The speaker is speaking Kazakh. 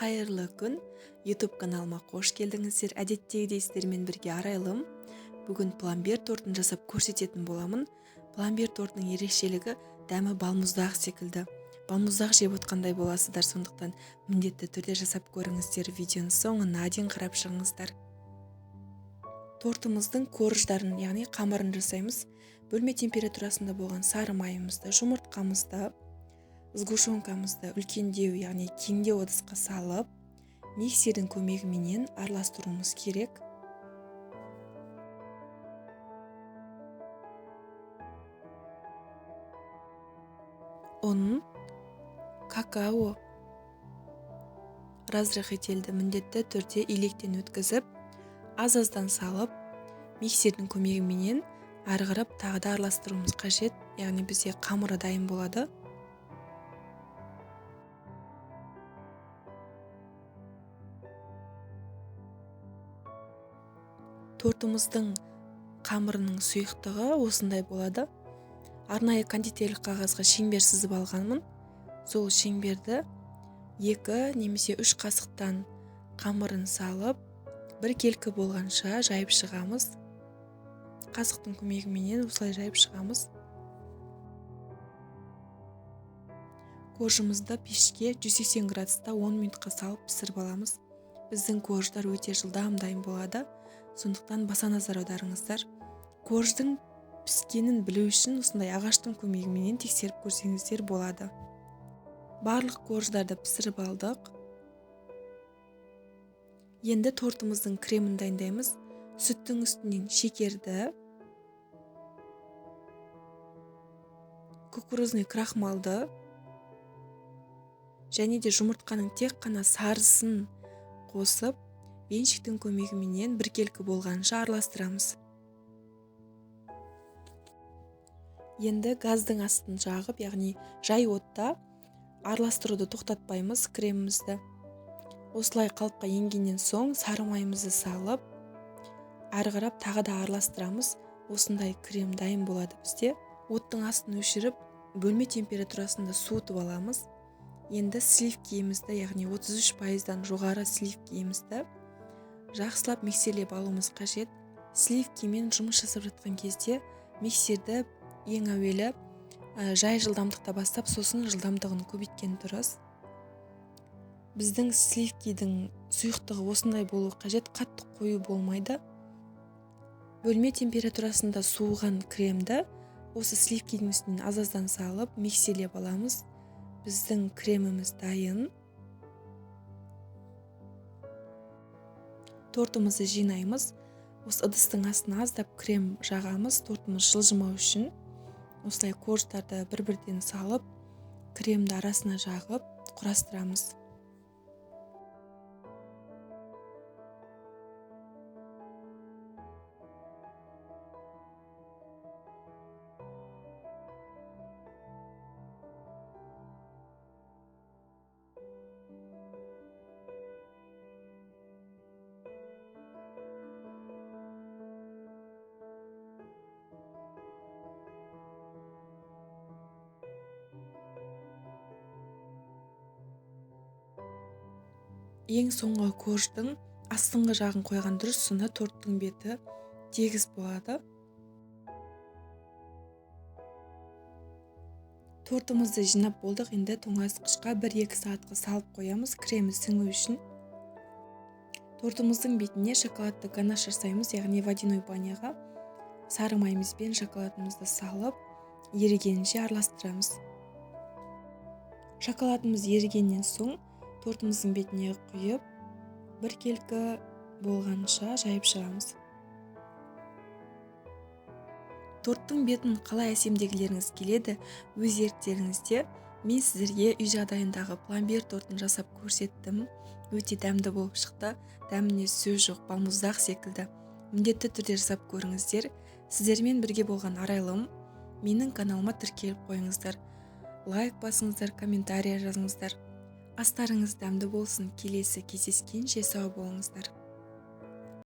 Қайырлы күн, YouTube каналыма қош келдіңіздер. Әдеттегідей сіздермен бірге арайлым. Бүгін пломбир тортын жасап көрсететін боламын. Пломбир тортының ерекшелігі дәмі балмұздақ секілді. Балмұздақ жеп отқандай боласыздар, сондықтан міндетті түрде жасап көріңіздер. Видеоның соңына дейін қарап шығыңыздар. Тортымыздың корждарын, яғни қамырын жасаймыз. Бөлме температурасында болған сары майымызды, жұмыртқамызды, сгушенкамызды үлкендеу, яғни кеңдеу ыдысқа салып, миксердің көмегіменен араластыруымыз керек. Оның какао разрыхлителді міндетті түрде илектен өткізіп, аз-аздан салып, миксердің көмегіменен ары қарап тағы да араластыруымыз қажет, яғни бізде қамыры дайын болады. Тортымыздың қамырының сұйықтығы осындай болады. Арнайы кондитерлік қағазға шеңбер сызып алғанмын. Сол шеңберді 2 немесе 3 қасықтан қамырын салып, біркелкі болғанша жайып шығамыз. Қасықтың көмегіменен осылай жайып шығамыз. Коржымызды пешке 180 градуста 10 минутқа салып пісіріп аламыз. Біздің корждар өте жылдам дайын болады, сондықтан баса назар аударыңыздар. Корждың піскенін білу үшін осындай ағаштың көмегіменен тексеріп көрсеңіздер болады. Барлық корждарды пісіріп алдық. Енді тортымыздың кремін дайындаймыз. Сүттің үстінен шекерді, кукурузный крахмалды және де жұмыртқаның тек қана сарысын қосып, венчиктің көмегіменен біркелкі болғанша араластырамыз. Енді газдың астын жағып, яғни жай отта араластыруды тоқтатпаймыз кремімізді. Осылай қалыпқа енгеннен соң сары майымызды салып, ары қарап тағы да араластырамыз. Осындай крем дайын болады бізде. Оттың астын өшіріп, бөлме температурасында суытып аламыз. Енді сливкиімізді, яғни 33%-дан жоғары сливкиімізді жақсылап миксерлеп алуымыз қажет. Сливкимен жұмыс жасап жатқан кезде миксерді ең әуелі жай жылдамдықта бастап, сосын жылдамдығын көбейткен дұрыс. Біздің сливкидің сұйықтығы осындай болу қажет, қатты қою болмайды. Бөлме температурасында суыған кремді осы сливкидің үстінен аз-аздан салып миксерлеп аламыз. Біздің креміміз дайын. Тортымызды жинаймыз. Осы ыдыстың астына аздап крем жағамыз, тортымыз жылжымау үшін. Осылай корждарды бір-бірден салып, кремді арасына жағып, құрастырамыз. Ең соңғы корждың астыңғы жағын қойған дұрыс, сонда торттың беті тегіс болады. Тортымызды жинап болдық, енді тоңазытқышқа 1-2 сағатқа салып қоямыз, кремі сіңу үшін. Тортымыздың бетіне шоколадты ганаш жасаймыз, яғни водяной баняға сары майымыз бен шоколадымызды салып, ерігенше араластырамыз. Шоколадымыз ерігеннен соң тортымыздың бетіне құйып, біркелкі болғанша жайып шығамыз. Торттың бетін қалай әсемдегілеріңіз келеді, өз еріктеріңізде. Мен сіздерге үй жағдайындағы пломбир тортын жасап көрсеттім. Өте дәмді болып шықты. Дәміне сөз жоқ, балмұздақ секілді. Міндетті түрде жасап көріңіздер. Сіздермен бірге болған арайлым. Менің каналыма тіркеліп қойыңыздар. Лайк басыңыздар, комментария жазыңыздар. Астарыңыз дәмді болсын. Келесі кездескенше сау болыңыздар.